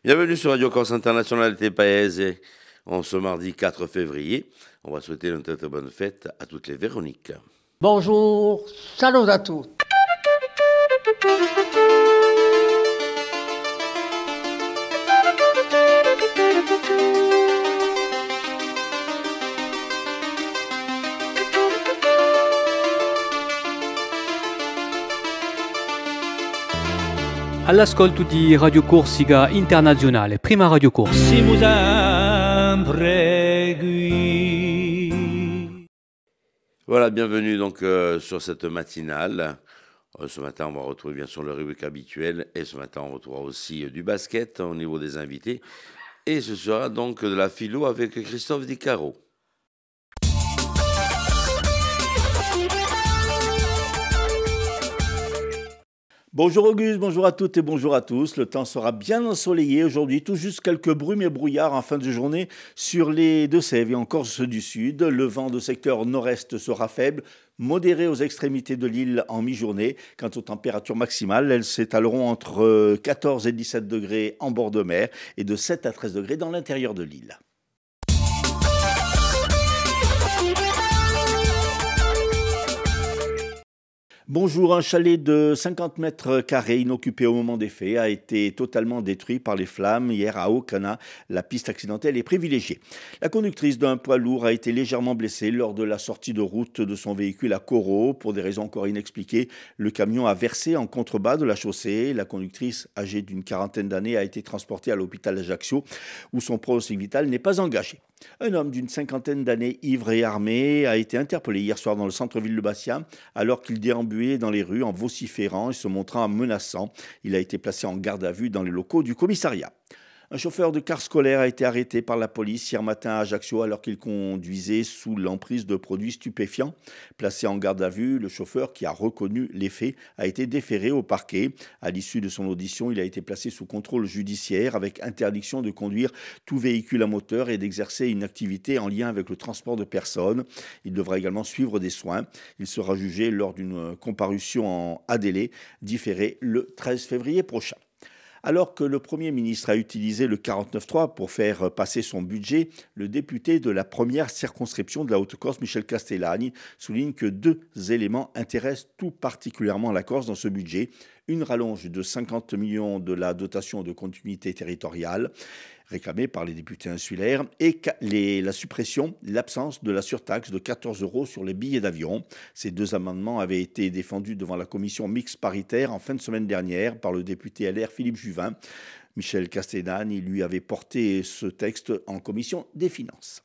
Bienvenue sur Radio Corse International Paese. En ce mardi 4 février, on va souhaiter une très bonne fête à toutes les Véroniques. Bonjour, salut à tous. All'ascolto di Radio Corsica Internazionale, prima Radio Corse. Voilà, bienvenue donc sur cette matinale. Ce matin, on va retrouver bien sûr le rubrique habituel et ce matin, on retrouvera aussi du basket au niveau des invités. Et ce sera donc de la philo avec Christophe Di Caro. Bonjour Auguste, bonjour à toutes et bonjour à tous. Le temps sera bien ensoleillé aujourd'hui, tout juste quelques brumes et brouillards en fin de journée sur les Deux-Sèvres et en Corse du Sud. Le vent de secteur nord-est sera faible, modéré aux extrémités de l'île en mi-journée. Quant aux températures maximales, elles s'étaleront entre 14 et 17 degrés en bord de mer et de 7 à 13 degrés dans l'intérieur de l'île. Bonjour, un chalet de 50 mètres carrés inoccupé au moment des faits a été totalement détruit par les flammes hier à Ocana. La piste accidentelle est privilégiée. La conductrice d'un poids lourd a été légèrement blessée lors de la sortie de route de son véhicule à Coro. Pour des raisons encore inexpliquées, le camion a versé en contrebas de la chaussée. La conductrice, âgée d'une quarantaine d'années, a été transportée à l'hôpital d'Ajaccio où son pronostic vital n'est pas engagé. Un homme d'une cinquantaine d'années, ivre et armé, a été interpellé hier soir dans le centre-ville de Bastia alors qu'il déambulait dans les rues en vociférant et se montrant menaçant. Il a été placé en garde à vue dans les locaux du commissariat. Un chauffeur de car scolaire a été arrêté par la police hier matin à Ajaccio alors qu'il conduisait sous l'emprise de produits stupéfiants. Placé en garde à vue, le chauffeur qui a reconnu les faits a été déféré au parquet. À l'issue de son audition, il a été placé sous contrôle judiciaire avec interdiction de conduire tout véhicule à moteur et d'exercer une activité en lien avec le transport de personnes. Il devra également suivre des soins. Il sera jugé lors d'une comparution en délai différée le 13 février prochain. Alors que le Premier ministre a utilisé le 49.3 pour faire passer son budget, le député de la première circonscription de la Haute-Corse, Michel Castellani, souligne que deux éléments intéressent tout particulièrement la Corse dans ce budget. Une rallonge de 50 millions de la dotation de continuité territoriale réclamée par les députés insulaires et la suppression, l'absence de la surtaxe de 14 € sur les billets d'avion. Ces deux amendements avaient été défendus devant la commission mixte paritaire en fin de semaine dernière par le député LR Philippe Juvin. Michel Castellani lui avait porté ce texte en commission des finances.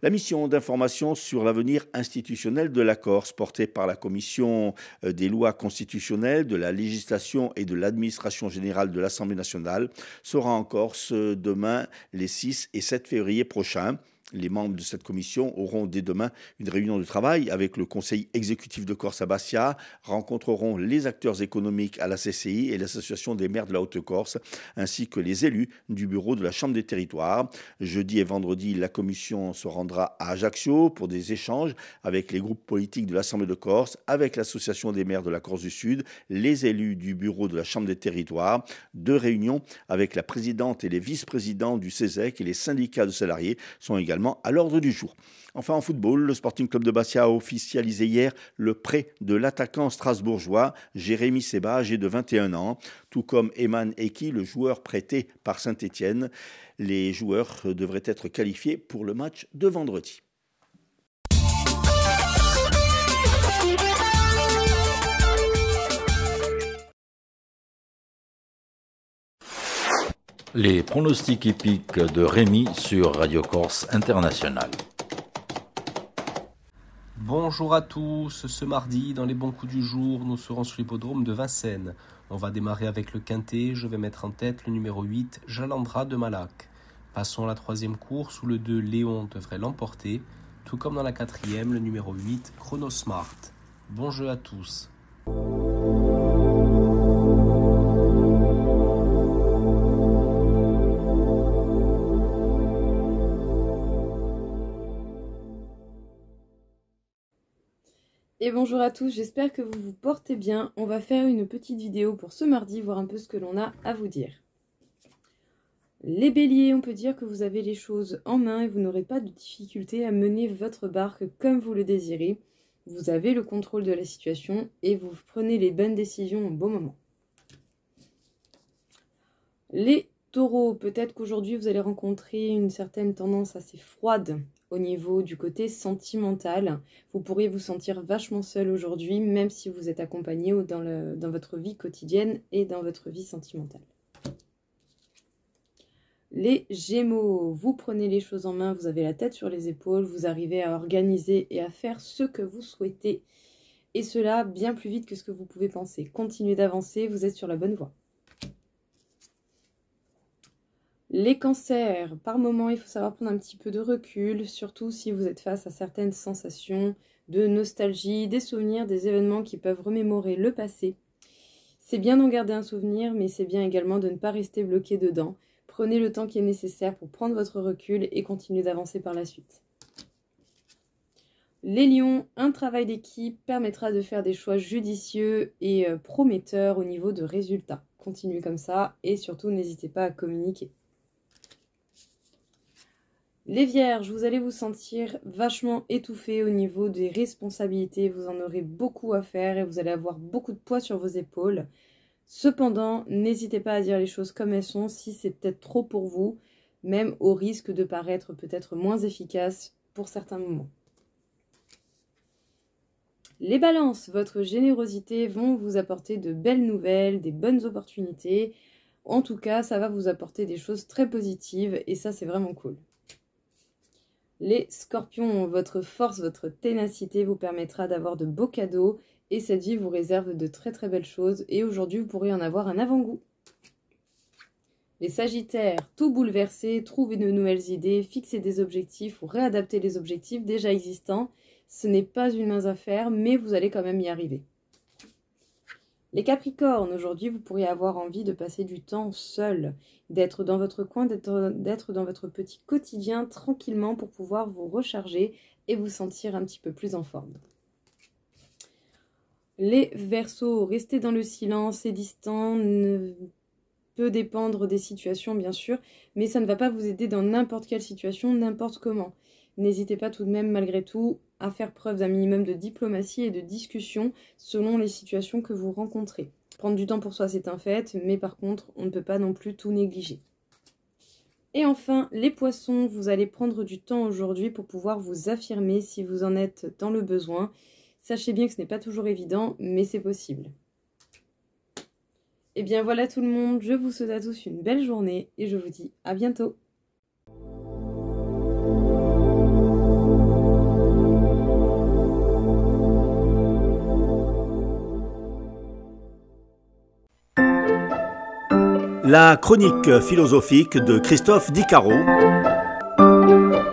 La mission d'information sur l'avenir institutionnel de la Corse, portée par la commission des lois constitutionnelles, de la législation et de l'administration générale de l'Assemblée nationale, sera en Corse demain les 6 et 7 février prochains. Les membres de cette commission auront dès demain une réunion de travail avec le conseil exécutif de Corse à Bastia, rencontreront les acteurs économiques à la CCI et l'association des maires de la Haute-Corse, ainsi que les élus du bureau de la Chambre des territoires. Jeudi et vendredi, la commission se rendra à Ajaccio pour des échanges avec les groupes politiques de l'Assemblée de Corse, avec l'association des maires de la Corse du Sud, les élus du bureau de la Chambre des territoires. Deux réunions avec la présidente et les vice-présidents du CESEC et les syndicats de salariés sont également à l'ordre du jour. Enfin, en football, le Sporting Club de Bastia a officialisé hier le prêt de l'attaquant strasbourgeois Jérémy Seba, âgé de 21 ans, tout comme Eman Eki, le joueur prêté par Saint-Étienne. Les joueurs devraient être qualifiés pour le match de vendredi. Les pronostics hippiques de Rémi sur Radio Corse International. Bonjour à tous, ce mardi, dans les bons coups du jour, nous serons sur l'hippodrome de Vincennes. On va démarrer avec le quintet, je vais mettre en tête le numéro 8, Jalandra de Malac. Passons à la troisième course où le 2, Léon, devrait l'emporter, tout comme dans la quatrième, le numéro 8, Chronosmart. Bon jeu à tous. Et bonjour à tous, j'espère que vous vous portez bien. On va faire une petite vidéo pour ce mardi, voir un peu ce que l'on a à vous dire. Les béliers, on peut dire que vous avez les choses en main et vous n'aurez pas de difficulté à mener votre barque comme vous le désirez. Vous avez le contrôle de la situation et vous prenez les bonnes décisions au bon moment. Les taureaux, peut-être qu'aujourd'hui vous allez rencontrer une certaine tendance assez froide au niveau du côté sentimental. Vous pourriez vous sentir vachement seul aujourd'hui, même si vous êtes accompagné dans votre vie quotidienne et dans votre vie sentimentale. Les Gémeaux, vous prenez les choses en main, vous avez la tête sur les épaules, vous arrivez à organiser et à faire ce que vous souhaitez. Et cela bien plus vite que ce que vous pouvez penser. Continuez d'avancer, vous êtes sur la bonne voie. Les cancers, par moment, il faut savoir prendre un petit peu de recul, surtout si vous êtes face à certaines sensations de nostalgie, des souvenirs, des événements qui peuvent remémorer le passé. C'est bien d'en garder un souvenir, mais c'est bien également de ne pas rester bloqué dedans. Prenez le temps qui est nécessaire pour prendre votre recul et continuer d'avancer par la suite. Les lions, un travail d'équipe permettra de faire des choix judicieux et prometteurs au niveau de résultats. Continuez comme ça et surtout n'hésitez pas à communiquer. Les vierges, vous allez vous sentir vachement étouffé au niveau des responsabilités. Vous en aurez beaucoup à faire et vous allez avoir beaucoup de poids sur vos épaules. Cependant, n'hésitez pas à dire les choses comme elles sont si c'est peut-être trop pour vous, même au risque de paraître peut-être moins efficace pour certains moments. Les balances, votre générosité vont vous apporter de belles nouvelles, des bonnes opportunités. En tout cas, ça va vous apporter des choses très positives et ça, c'est vraiment cool. Les scorpions, votre force, votre ténacité vous permettra d'avoir de beaux cadeaux et cette vie vous réserve de très très belles choses et aujourd'hui vous pourrez en avoir un avant-goût. Les sagittaires, tout bouleverser, trouver de nouvelles idées, fixer des objectifs ou réadapter les objectifs déjà existants, ce n'est pas une mince affaire mais vous allez quand même y arriver. Les capricornes, aujourd'hui vous pourriez avoir envie de passer du temps seul, d'être dans votre coin, d'être dans votre petit quotidien tranquillement pour pouvoir vous recharger et vous sentir un petit peu plus en forme. Les Verseaux, rester dans le silence et distant peut dépendre des situations bien sûr, mais ça ne va pas vous aider dans n'importe quelle situation, n'importe comment. N'hésitez pas tout de même malgré tout à faire preuve d'un minimum de diplomatie et de discussion selon les situations que vous rencontrez. Prendre du temps pour soi c'est un fait, mais par contre on ne peut pas non plus tout négliger. Et enfin, les poissons, vous allez prendre du temps aujourd'hui pour pouvoir vous affirmer si vous en êtes dans le besoin. Sachez bien que ce n'est pas toujours évident, mais c'est possible. Et bien voilà tout le monde, je vous souhaite à tous une belle journée et je vous dis à bientôt. La chronique philosophique de Christophe Dicaro.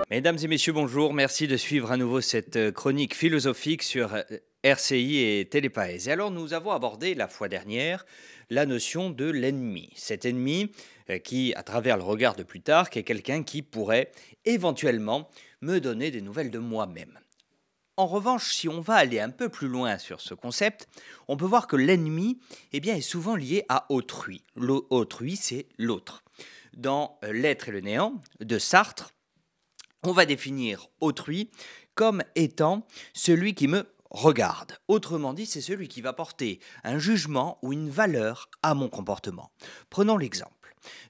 Mesdames et messieurs, bonjour. Merci de suivre à nouveau cette chronique philosophique sur RCI et Télépaèse. Et alors, nous avons abordé la fois dernière la notion de l'ennemi. Cet ennemi qui, à travers le regard de Plutarque, est quelqu'un qui pourrait éventuellement me donner des nouvelles de moi-même. En revanche, si on va aller un peu plus loin sur ce concept, on peut voir que l'ennemi est souvent lié à autrui. Autrui, c'est l'autre. Dans L'être et le néant de Sartre, on va définir autrui comme étant celui qui me regarde. Autrement dit, c'est celui qui va porter un jugement ou une valeur à mon comportement. Prenons l'exemple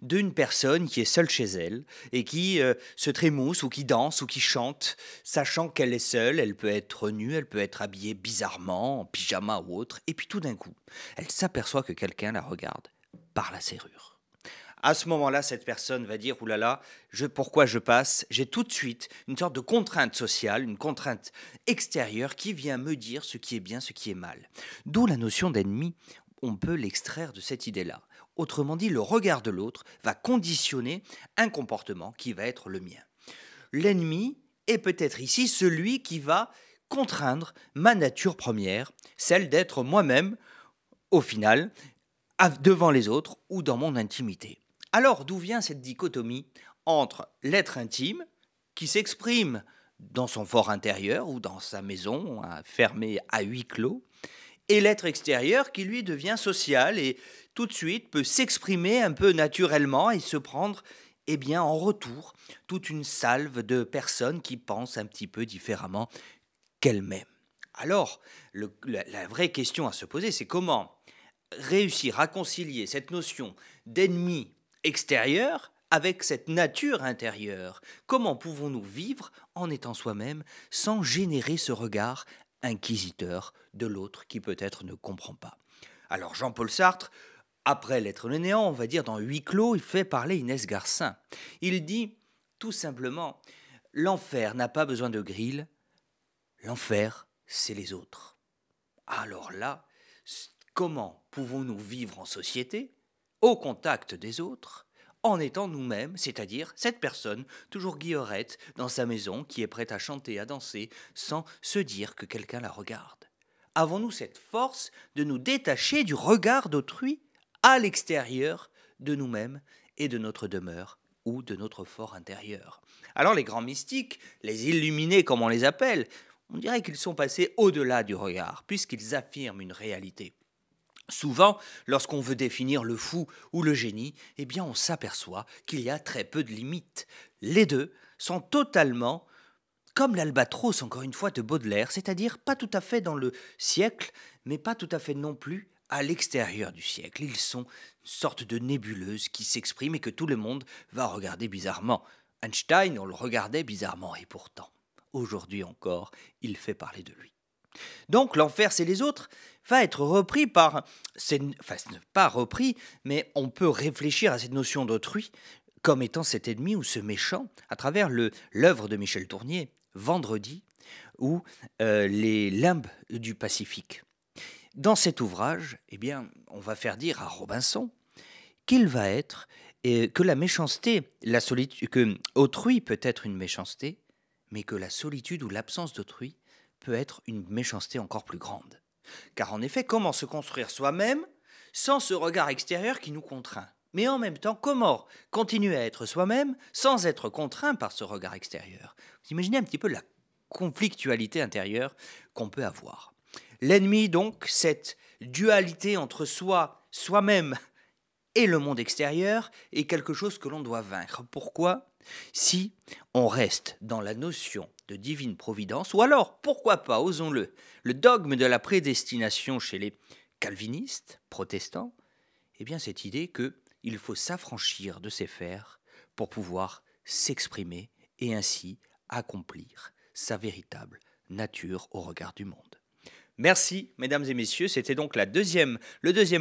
d'une personne qui est seule chez elle et qui se trémousse ou qui danse ou qui chante, sachant qu'elle est seule, elle peut être nue, elle peut être habillée bizarrement, en pyjama ou autre, et puis tout d'un coup, elle s'aperçoit que quelqu'un la regarde par la serrure. À ce moment-là, cette personne va dire « Oulala, pourquoi je passe ?» J'ai tout de suite une sorte de contrainte sociale, une contrainte extérieure qui vient me dire ce qui est bien, ce qui est mal. D'où la notion d'ennemi, on peut l'extraire de cette idée-là. Autrement dit, le regard de l'autre va conditionner un comportement qui va être le mien. L'ennemi est peut-être ici celui qui va contraindre ma nature première, celle d'être moi-même, au final, devant les autres ou dans mon intimité. Alors, d'où vient cette dichotomie entre l'être intime, qui s'exprime dans son fort intérieur ou dans sa maison, fermée à huis clos, et l'être extérieur qui, lui, devient social et tout de suite peut s'exprimer un peu naturellement et se prendre eh bien, en retour, toute une salve de personnes qui pensent un petit peu différemment qu'elles-mêmes. Alors, la vraie question à se poser, c'est comment réussir à concilier cette notion d'ennemi extérieur avec cette nature intérieure. Comment pouvons-nous vivre en étant soi-même sans générer ce regard inquisiteur de l'autre qui peut-être ne comprend pas? Alors Jean-Paul Sartre, après L'être le néant, on va dire dans Huis clos, il fait parler Inès Garcin. Il dit tout simplement, l'enfer n'a pas besoin de grille, l'enfer c'est les autres. Alors là, comment pouvons-nous vivre en société, au contact des autres, en étant nous-mêmes, c'est-à-dire cette personne toujours guillerette dans sa maison qui est prête à chanter, à danser, sans se dire que quelqu'un la regarde? Avons-nous cette force de nous détacher du regard d'autrui à l'extérieur de nous-mêmes et de notre demeure ou de notre fort intérieur? Alors les grands mystiques, les illuminés comme on les appelle, on dirait qu'ils sont passés au-delà du regard, puisqu'ils affirment une réalité. Souvent, lorsqu'on veut définir le fou ou le génie, eh bien on s'aperçoit qu'il y a très peu de limites. Les deux sont totalement comme l'albatros, encore une fois, de Baudelaire, c'est-à-dire pas tout à fait dans le siècle, mais pas tout à fait non plus à l'extérieur du siècle. Ils sont une sorte de nébuleuse qui s'exprime et que tout le monde va regarder bizarrement. Einstein, on le regardait bizarrement, et pourtant, aujourd'hui encore, il fait parler de lui. Donc l'enfer c'est les autres va être repris par, pas repris, mais on peut réfléchir à cette notion d'autrui comme étant cet ennemi ou ce méchant à travers l'œuvre de Michel Tournier, Vendredi, ou les limbes du Pacifique. Dans cet ouvrage, eh bien, on va faire dire à Robinson qu'il va être, que la méchanceté, la solitude, que autrui peut être une méchanceté, mais que la solitude ou l'absence d'autrui peut être une méchanceté encore plus grande. Car en effet, comment se construire soi-même sans ce regard extérieur qui nous contraint? Mais en même temps, comment continuer à être soi-même sans être contraint par ce regard extérieur? Vous imaginez un petit peu la conflictualité intérieure qu'on peut avoir. L'ennemi, donc, cette dualité entre soi-même et le monde extérieur, est quelque chose que l'on doit vaincre. Pourquoi? Si on reste dans la notion de divine providence, ou alors, pourquoi pas, osons-le, le dogme de la prédestination chez les calvinistes, protestants, eh bien cette idée qu'il faut s'affranchir de ses fers pour pouvoir s'exprimer et ainsi accomplir sa véritable nature au regard du monde. Merci, mesdames et messieurs. C'était donc le deuxième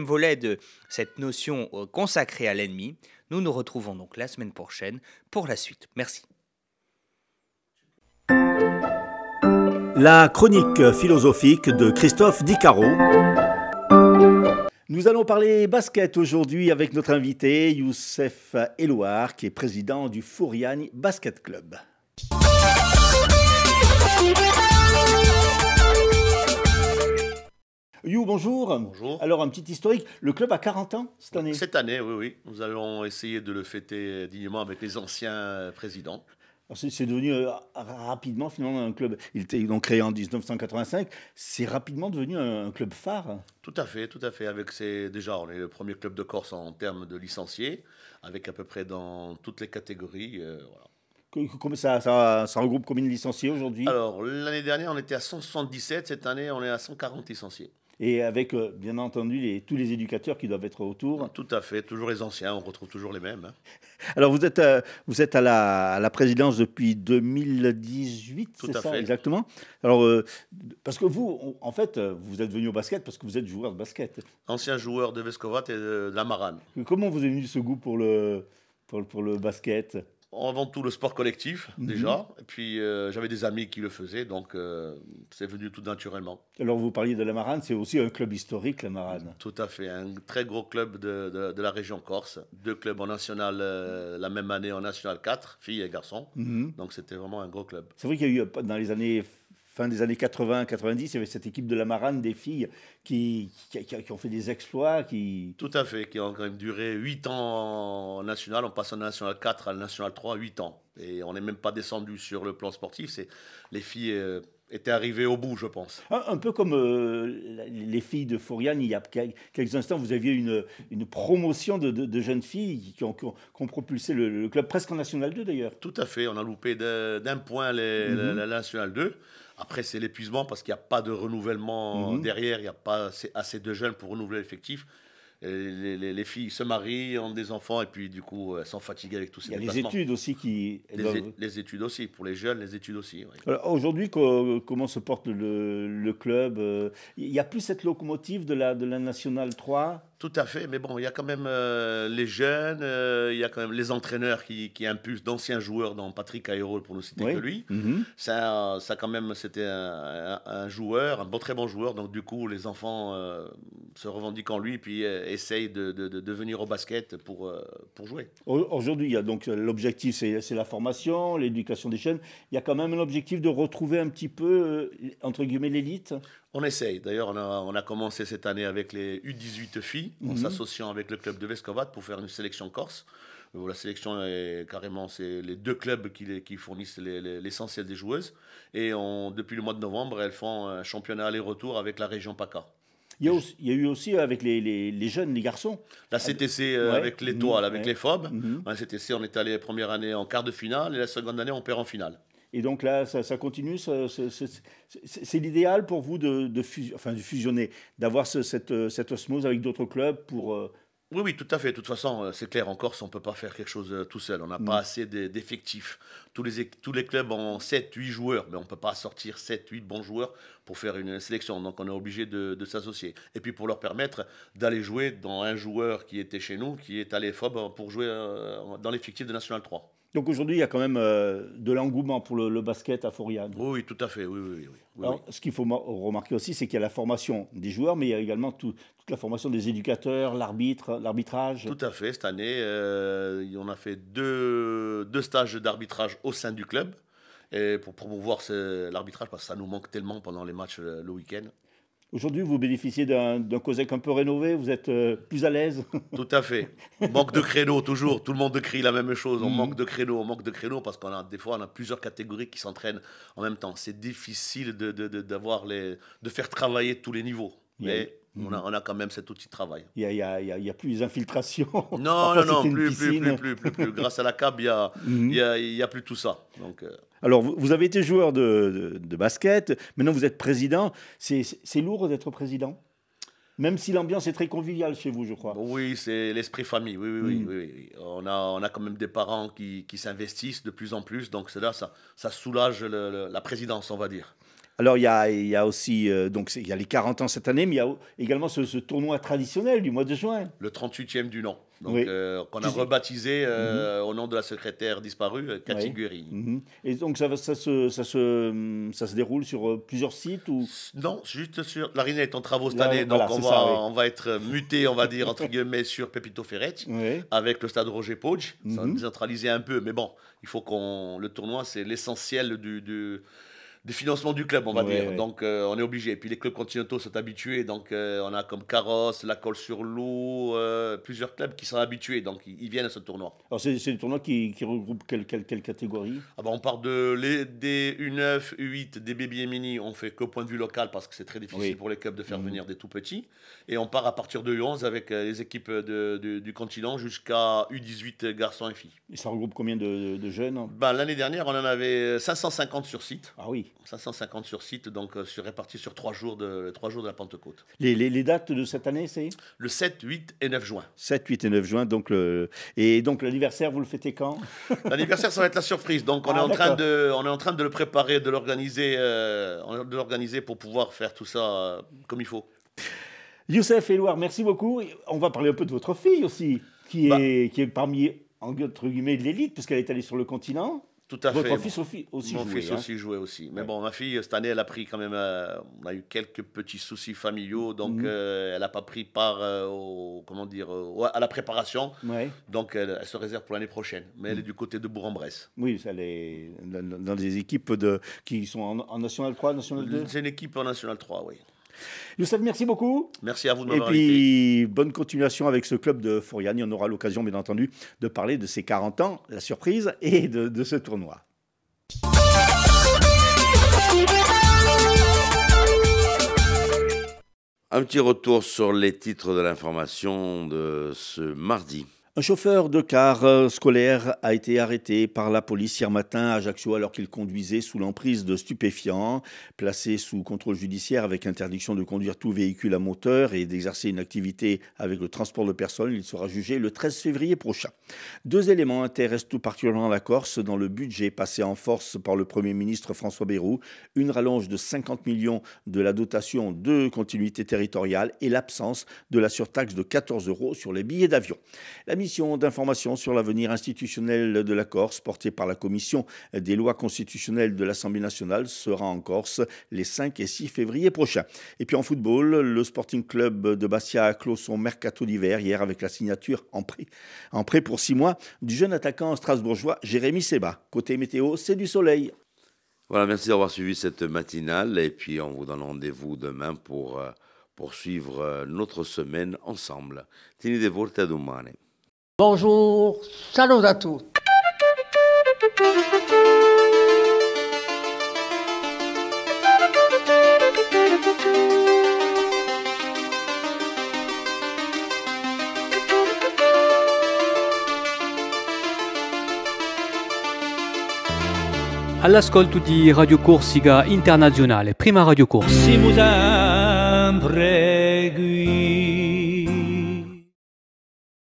volet de cette notion consacrée à l'ennemi. Nous nous retrouvons donc la semaine prochaine pour la suite. Merci. La chronique philosophique de Christophe Dicaro. Nous allons parler basket aujourd'hui avec notre invité Youssef Elouar, qui est président du Fouriani Basket Club. You, bonjour. Bonjour. Alors, un petit historique. Le club a 40 ans cette année. Cette année, oui. Nous allons essayer de le fêter dignement avec les anciens présidents. C'est devenu rapidement, finalement, un club. Il était donc créé en 1985. C'est rapidement devenu un club phare. Tout à fait. Déjà, on est le premier club de Corse en termes de licenciés, avec à peu près dans toutes les catégories. Voilà. Ça regroupe combien de licenciés aujourd'hui? Alors, l'année dernière, on était à 177. Cette année, on est à 140 licenciés. Et avec, bien entendu, tous les éducateurs qui doivent être autour. Tout à fait, toujours les anciens, on retrouve toujours les mêmes. Alors, vous êtes à la présidence depuis 2018, c'est ça, fait. Exactement. Alors, parce que vous, en fait, vous êtes venu au basket parce que vous êtes joueur de basket. Ancien joueur de Vescovat et de la Marane. Comment vous est venu ce goût pour le basket? Avant tout le sport collectif, déjà. Et puis, j'avais des amis qui le faisaient, donc c'est venu tout naturellement. Alors, vous parliez de la Marane, c'est aussi un club historique, la Marane. Tout à fait, un très gros club de la région Corse. 2 clubs en national, la même année en national 4, filles et garçons. Donc, c'était vraiment un gros club. C'est vrai qu'il y a eu, dans les années... Fin des années 80-90, il y avait cette équipe de la Marane, des filles qui ont fait des exploits. Tout à fait, qui ont quand même duré 8 ans en national. On passe en national 4 à la national 3, 8 ans. Et on n'est même pas descendu sur le plan sportif. Les filles était arrivé au bout, je pense. Un peu comme les filles de Fouriane, il y a quelques instants, vous aviez une promotion de jeunes filles qui ont propulsé le club presque en National 2 d'ailleurs. Tout à fait, on a loupé d'un point la National 2. Après, c'est l'épuisement parce qu'il n'y a pas de renouvellement derrière, il n'y a pas assez de jeunes pour renouveler l'effectif. Les filles se marient, ont des enfants et puis du coup elles sont fatiguées avec tous ces déplacements. Il y a les études aussi qui... Les études aussi, pour les jeunes, les études aussi. Oui. Aujourd'hui, comment se porte le club? Il n'y a plus cette locomotive de la National 3? Tout à fait, mais bon, il y a quand même les jeunes, il y a quand même les entraîneurs qui impulsent d'anciens joueurs, dont Patrick Aérol, pour ne citer que lui. Ça quand même, c'était un joueur, très bon joueur, donc du coup, les enfants se revendiquent en lui, puis essayent de venir au basket pour jouer. Aujourd'hui, il y a donc l'objectif, c'est la formation, l'éducation des jeunes. Il y a quand même un objectif de retrouver un petit peu, entre guillemets, l'élite. On essaye. D'ailleurs, on a commencé cette année avec les U18 filles, en s'associant avec le club de Vescovat pour faire une sélection corse. La sélection est carrément, c'est les deux clubs qui fournissent l'essentiel des joueuses. Et depuis le mois de novembre, elles font un championnat aller-retour avec la région PACA. Il y a eu aussi avec les jeunes, les garçons. La CTC avec l'Étoile, avec les FOB. La CTC, on est allé première année en quart de finale et la seconde année, on perd en finale. Et donc là, ça continue, c'est l'idéal pour vous de fusionner, d'avoir cette osmose avec d'autres clubs pour... Oui, tout à fait. De toute façon, c'est clair, en Corse, on ne peut pas faire quelque chose tout seul. On n'a pas assez d'effectifs. Tous les clubs ont 7-8 joueurs, mais on ne peut pas sortir 7-8 bons joueurs pour faire une sélection. Donc, on est obligé de s'associer. Et puis, pour leur permettre d'aller jouer dans un joueur qui était chez nous, qui est à l'EFOB pour jouer dans l'effectif de National 3. Donc aujourd'hui, il y a quand même de l'engouement pour le basket à Fouriane. Oui, tout à fait. Oui. Alors, ce qu'il faut remarquer aussi, c'est qu'il y a la formation des joueurs, mais il y a également toute la formation des éducateurs, l'arbitrage. Tout à fait. Cette année, on a fait deux stages d'arbitrage au sein du club et pour promouvoir l'arbitrage, parce que ça nous manque tellement pendant les matchs le week-end. Aujourd'hui, vous bénéficiez d'un COSEC un peu rénové, vous êtes plus à l'aise? Tout à fait. Manque de créneaux, toujours. Tout le monde crie la même chose. On manque de créneaux, parce des fois, on a plusieurs catégories qui s'entraînent en même temps. C'est difficile de faire travailler tous les niveaux. Mais on a quand même cet outil de travail. Il y a plus les infiltrations. Non, plus. Grâce à la CAB, il y a plus tout ça. Donc... Alors, vous avez été joueur de basket, maintenant vous êtes président. C'est lourd d'être président? Même si l'ambiance est très conviviale chez vous, je crois. Oui, c'est l'esprit famille, oui. On a quand même des parents qui s'investissent de plus en plus, donc c'est là, ça soulage la présidence, on va dire. Alors, il y a aussi donc il y a les 40 ans cette année, mais il y a également ce tournoi traditionnel du mois de juin. Le 38e du nom, donc qu'on a rebaptisé au nom de la secrétaire disparue, Cathy Guéry. Et donc, ça se déroule sur plusieurs sites ou... Non, juste sur... L'Arena est en travaux cette année, donc on va être muté, on va dire, entre guillemets, sur Pepito Ferretti, avec le stade Roger Pogge. Ça va décentraliser un peu, mais bon, il faut le tournoi, c'est l'essentiel des financements du club, on va dire. Donc, on est obligé. Et puis, les clubs continentaux sont habitués. Donc, on a comme Carrosse, La Colle-sur-Loup, plusieurs clubs qui sont habitués. Donc, ils viennent à ce tournoi. Alors, c'est des tournois qui regroupent quelle catégorie? On part des U9, U8, des baby et mini. On fait qu'au point de vue local parce que c'est très difficile pour les clubs de faire venir des tout petits. Et on part à partir de U11 avec les équipes du continent jusqu'à U18 garçons et filles. Et ça regroupe combien de jeunes? L'année dernière, on en avait 550 sur site. Ah oui. 550 sur site, donc répartis sur 3 jours de la Pentecôte. Les dates de cette année, c'est le 7, 8 et 9 juin. 7, 8 et 9 juin. Et donc l'anniversaire, vous le fêtez quand? L'anniversaire, ça va être la surprise. Donc on est en train de le préparer, de l'organiser pour pouvoir faire tout ça comme il faut. Youssef Elouard, merci beaucoup. On va parler un peu de votre fille aussi, qui est parmi, entre guillemets, de l'élite, puisqu'elle est allée sur le continent. Tout à fait. Votre fils aussi Mon jouait. fils aussi jouait aussi. Mais bon, ma fille, cette année, elle a pris quand même... on a eu quelques petits soucis familiaux, donc elle n'a pas pris part à la préparation. Donc, elle se réserve pour l'année prochaine. Mais elle est du côté de Bourg-en-Bresse. Oui, elle est dans des équipes qui sont en National 3, National 2. C'est une équipe en National 3, oui. Youssef, merci beaucoup. Merci à vous de m'avoir invité. Et puis, bonne continuation avec ce club de Fouriane. On aura l'occasion, bien entendu, de parler de ses 40 ans, la surprise, et de ce tournoi. Un petit retour sur les titres de l'information de ce mardi. Un chauffeur de car scolaire a été arrêté par la police hier matin à Ajaccio alors qu'il conduisait sous l'emprise de stupéfiants. Placé sous contrôle judiciaire avec interdiction de conduire tout véhicule à moteur et d'exercer une activité avec le transport de personnes, il sera jugé le 13 février prochain. 2 éléments intéressent tout particulièrement la Corse dans le budget passé en force par le Premier ministre François Bayrou. Une rallonge de 50 millions de la dotation de continuité territoriale et l'absence de la surtaxe de 14 € sur les billets d'avion. La mission d'information sur l'avenir institutionnel de la Corse, portée par la Commission des lois constitutionnelles de l'Assemblée nationale, sera en Corse les 5 et 6 février prochains. Et puis en football, le Sporting Club de Bastia a clos son mercato d'hiver hier avec la signature en prêt pour 6 mois du jeune attaquant strasbourgeois Jérémy Seba. Côté météo, c'est du soleil. Voilà, merci d'avoir suivi cette matinale et puis on vous donne rendez-vous demain pour poursuivre notre semaine ensemble. Tenete forte, à domani. Bonjour, salut à tous. All'ascolto di Radio Corsica Internazionale, prima Radio Corsa. Siamo sempre qui.